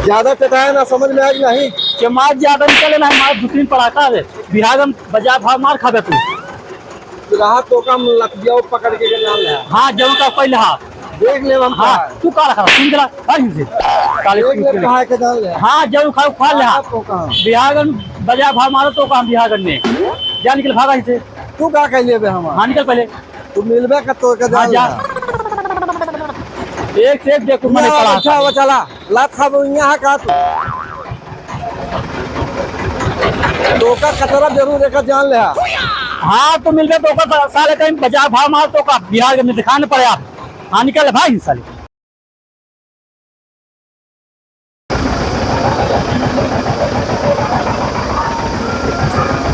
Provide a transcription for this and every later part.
ज्यादा चटाया ना, समझ में आएगी नहीं। चमार ज्यादा निकले ना, हमारा दूसरी पड़ाका है बिहार में बाजार भाव मार खाबे तू। राहत तो कम लकड़िया पकड़ के डाल रहा है। हाँ जब का पहले हाँ देख ले हम। हाँ तू का रखा सुन जरा से काले देख ले कहाँ के डाल रहा है। हाँ जब खा खा ले आपको कहाँ बिहार में बाजार भाव मारो तो कहाँ बिहार में जा निकल भागा इसे। तू का कह लिए हम। हाँ निकल पहले तू मिलबे का तो के हाँ डाल जा रहा। एक से एक देखो मैंने पढ़ा। अच्छा वो चला लात खा यहाँ का तो का कचरा जरूर एक जान ले। हाँ तो मिल गया तो साले कहीं बाजार भाव मार तो का बिहार में दिखाने पड़े आप। हाँ निकल भाई साले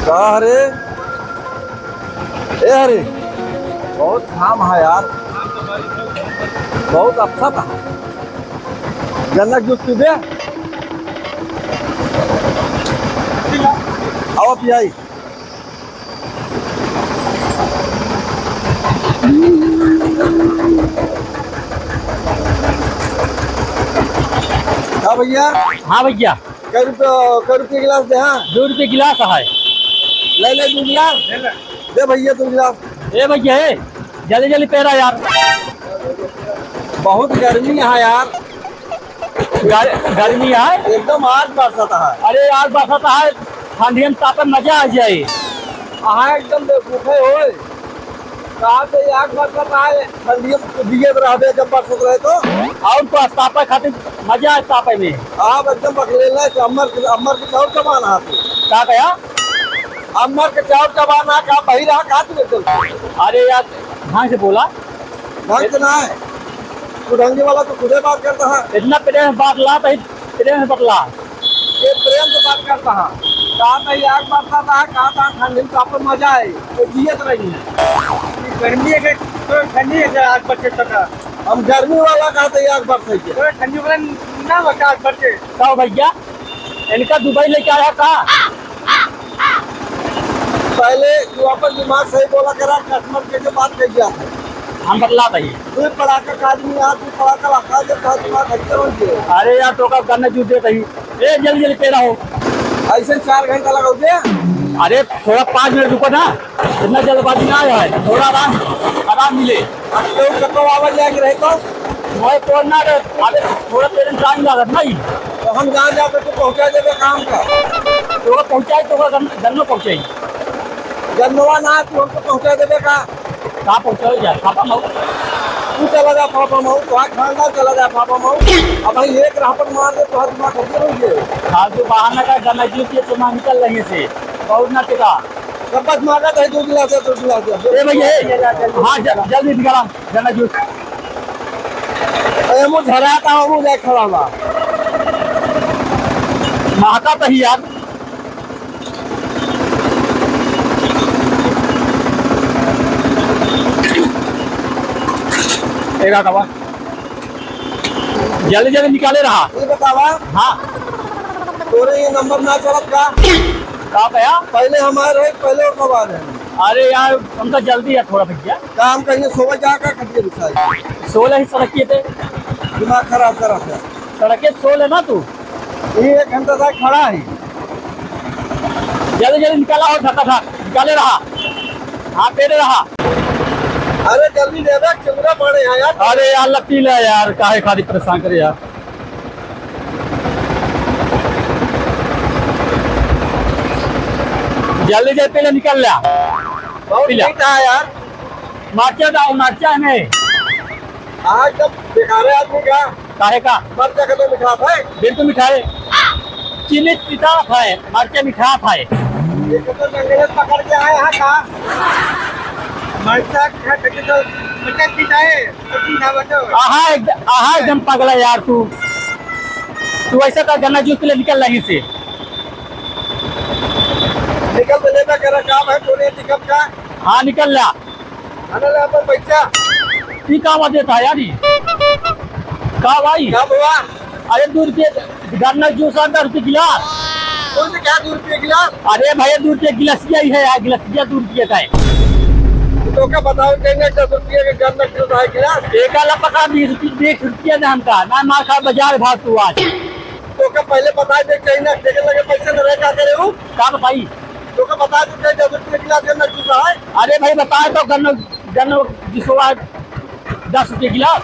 अरे ए अरे बहुत काम है यार, बहुत अच्छा था। गन्ना जूस पी दे। आओ पियाई। हाँ भैया। हाँ भैया कै रुपये गिलास दे। हाँ 2 रुपये गिलास है। ले ले 2 गिलास दे भैया 2 गिलास। ए भैया ए जल्दी जल्दी पेरा यार, बहुत गर्मी है यार। गर्मी है एकदम आज बरसात है। अरे यार बरसात है ठंडी में तापे मजा आ जाए। हाँ एकदम बेवकूफे हो कहा से आग बरसात है। ठंडी में दिए रहे जब बरसात रहे तो और तो तापे खातिर मजा है तापे में। आप एकदम बकले अमर के चाउर चबाना है। क्या कहा अमर के चाउर चबाना का बही रहा कहा तुम। अरे यार ढंग से बोला। ढंग से ना है कुढ़ंगे वाला तो खुदे बात करता है। इतना प्रेम से बात ला प्रेम से बतला ये प्रेम से बात करता है। कहा था आग बरसात है, कहा था ठंडी में ताप मजा है तो जियत रही है। गर्मी है तो ठंडी है आग बरसे तक। हम गर्मी वाला कहा था आग बरसाई के तो ठंडी वाला ना बचा आग बरसे। कहो भैया इनका दुबई लेके आया का। पहले तू अपन दिमाग सही बोला करा। कस्टमर के जो बात कही गया था हम बतला दही। तू पड़ाका का आदमी आ, तू पड़ाका लगा जब था दिमाग हल्के हो गए। अरे यार तो का गन्ना जूस दे दही। ए जल्दी जल्दी पेरा हो। ऐसे 4 घंटा लगाओ दे। अरे थोड़ा 5 मिनट रुको ना, इतना जल्दबाजी ना है, थोड़ा आराम मिले। कतो आवाज जाके रहे तो मैं तोड़ना अरे थोड़ा देर में टाइम लागत नहीं तो हम जहाँ जाते तो पहुँचा देवे काम का। तो पहुँचाई तो गन्नो पहुँचाई गन्नवा ना तू हमको पहुँचा देवे का। कहाँ पहुँचाई जाए पापा मऊ। तू चला जा पापा मऊ तो खानदान चला जा पापा मऊ। अब भाई एक राहत मार दे तो दिमाग हल्के हो गए। हाँ जो बहाना का गन्ना जूस ये तो निकल रही से बहुत ना टिका। कब बस मांगा था 2 गिलास है 2 गिलास ए भैया हाँ जल्दी निकाला गन्ना जूस। अरे मुझे झराता हूँ मुझे खड़ा हुआ महका तो ही यार। एक जल्दी जल्दी निकाले रहा। ये बतावा हाँ तोरे ये नंबर ना चलत का। कहा भैया पहले हमारे पहले और कब आ रहे हैं। अरे यार उनका जल्दी है थोड़ा भैया। काम करिए सुबह जाकर खटिए बिछाई 16 ही सड़क थे दिमाग खराब करा था। सड़के 16 ना तू ये 1 घंटा तक खड़ा है। जल्दी जल्दी निकाला हो धक्का निकाले रहा। हाँ पेड़े रहा। अरे जल्दी दे दे कैमरा पड़े हैं यार। अरे यार लपटी ले यार काहे खाली परेशान करे यार। जल्दी जल्दी पहले निकल लिया। बहुत मीठ है यार। मार्चा दाओ मार्चा में आज जब बेकार है आदमी का काहे का मर्चा का तो मिठा है। बिल्कुल मिठाई चीनी पीता है मार्चा मिठा है। ये तो जंगल पकड़ के आए हैं का मरचा खा के तो मरचा पीता है तो पीना बचो। आहा एकदम पगला यार तू ऐसा का गन्ना जूस के लिए निकल लगी से निकल तो लेना कर काम है तोरे टिकट का। हाँ निकल ला आने ले अपन पैसा की काम देता है यार का भाई कब हुआ। अरे 2 रुपये गन्ना जूस 10 रुपये गिलास। कौन से क्या 2 रुपये गिलास। अरे भैया 2 रुपये गिलासिया ही है यार गिलासिया 2 रुपये का है। तो क्या बताओ कहेंगे 10 रुपये के गन्ना किलो है गिलास। एक आला पका 20 रुपये दाम का ना मार खा बाजार भाव तू आज। तो का पहले बता दे कहीं ना टेके लगे पैसे न रहे क्या करे हूँ का बताई तो का बता दे कहीं 10 रुपये गिलास देना चूसा है अरे भाई बताए तो गन्नो गन्नो जिसको 10 रुपये गिलास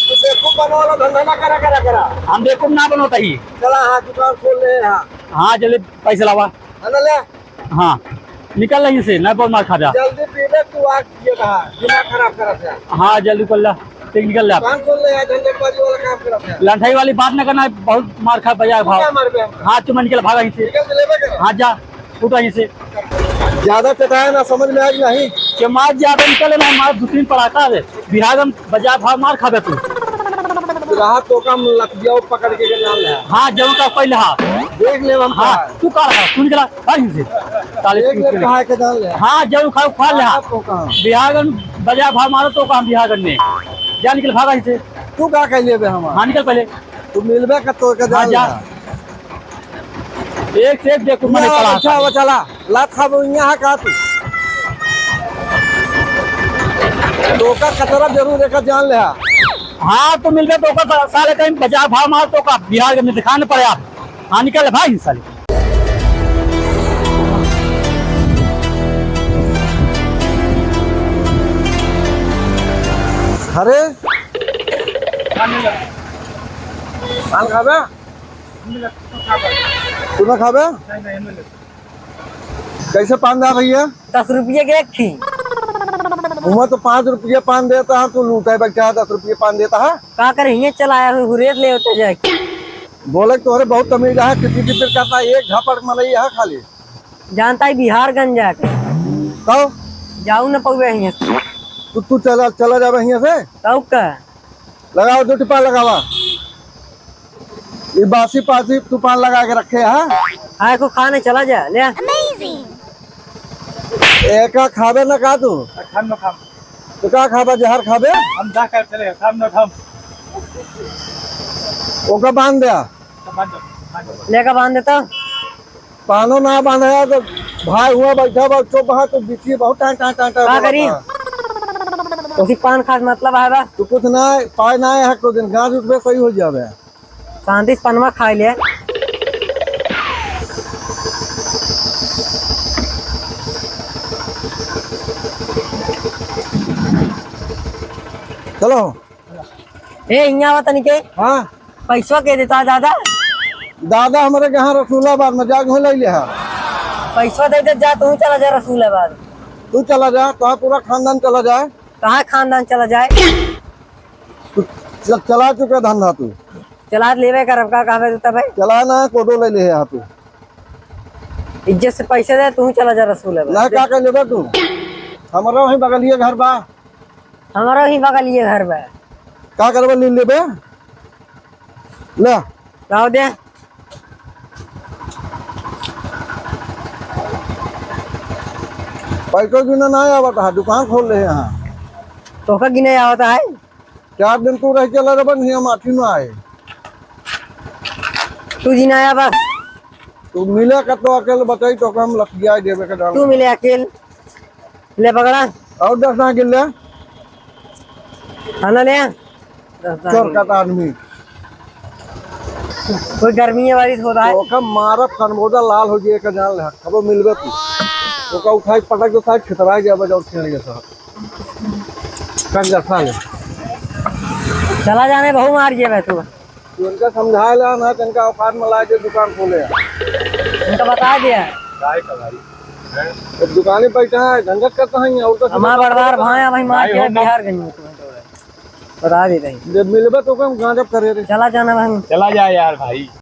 तो बेवकूफ बनो वाला धंधा ना करा हम देखो ना बनोता ही चला हाँ दुकान खोल ले हाँ हाँ जल्दी पैसे लावा है ना ले हाँ निकल रही से न बहुत मार खा जा जल्दी पी ले तू आग पिए कहा दिमाग खराब करत है हाँ जल्दी कर ला ठीक निकल जा दुकान खोल ले धंधेबाजी वाला काम करत है लंठाई वाली बात न करना बहुत मार खा बजाय भाव क्या मार पे हम हाँ चुमा निकल भागा यहीं से निकल लेबे कर हाँ जा उठा यहीं से ज्यादा चटाया ना समझ में आज नहीं चमाज ज्यादा निकले ना हमारा दूसरी पड़ाता है बिहार में बजाय भाव मार खाबे तू रहा तो कम लकड़िया पकड़ के डाल ले हाँ जब का पहले हाँ देख ले हम हाँ तू का रहा तू निकला यहीं से ताले देख ले कहा के डाल ले हाँ जब खा खा ले आपको कहां बिहार में बजाय भाव मारो तो काम बिहार में जा निकल भागा यहीं से तू का कह लेबे हम हाँ निकल पहले तू मिलबे का तो के हाँ डाल जा एक से एक देखो मैंने पढ़ा अच्छा वो चला लात खाबो यहां का तू का कचरा जरूर लेकर जान ले हाँ तो मिल गया तो का साले कहीं बजाय भाव मारो तो का बिहार में दिखाने पड़े आप हाँ निकल भाई साले अरे पान खाबे तू ना खाबे कैसे पान दा भैया 10 रुपये के एक थी उमा तो 5 रुपये पान देता है तू लूटा बच्चा 10 रुपये पान देता है का कर हिये चलाया हुरेर ले होते जाए बोले तोहरे बहुत तमीज है किसी भी करता एक झपड़ मलाई है खाली जानता है बिहारगंज जाके तो जाऊ न पवे हिये तू चला जाबे यहाँ से तब का लगाओ 2 टिपा लगावा ये बासी पासी तूफान लगा के रखे है आए को खाने चला जा ले एक खाबे ना का तू खाम न खाम तो का खाबे जहर खाबे हम जा कर चले खाम न खाम ओका बांध दिया लेकर बांध देता पानो ना बांधा तो भाई हुआ बैठा बा चुप बहा तो बिछी बहुत टाटा का करी उसी पान खास मतलब है बा तू कुछ ना पाए ना है को दिन गाज उठबे सही हो जाबे शांति से पनमा खा लिया चलो ए इन्या बता नहीं के हाँ पैसा के देता दादा दादा हमारे यहाँ रसूलाबाद में जाग हो ले है पैसा दे दे जा तू चला जा रसूलाबाद तू चला जा तो पूरा खानदान चला जाए कहाँ खानदान चला जाए तू चला चुके धंधा तू चला लेवे कर का कहवे देता भाई चलाना है कोडो ले ले यहाँ तू इज्जत से पैसे दे तू चला जा रसूलाबाद ना का कर लेबे तू हमारा वहीं बगलिए घर बा हमारा ही बगल ये घर बा का करबे ले लेबे ले लाओ दे पैसा गिना ना आवत है दुकान खोल ले यहाँ तो का गिने आवता है 4 दिन तू रह चला रे बन हम आठी में आए तू जिनाया बस तू मिले का तो अकेले बताई तो हम लखिया देवे के डाल तू मिले अकेल ले पकड़ा और 10 ना गिल्ले खाना ले चोर का आदमी कोई गर्मी है बारिश होता है तो का मारब खनबोदा लाल हो जाए का जान ले खबर मिलबे तू तो का उठाई पटक जो साइड खतरा जाबे और खेल गया साहब कर जा साले चला जाने बहु मार जे तू तू उनका समझाए ला ना तनका औकात में ला के दुकान खोले उनका बता दिया एक दुकाने बैठा है झंझट करता है और तो हमारा बड़वार भाई भाई मार के बिहारगंज में बता दे रही जब मिलबे तो कम गांजब करे रे चला जाना भाई चला जाए यार भाई।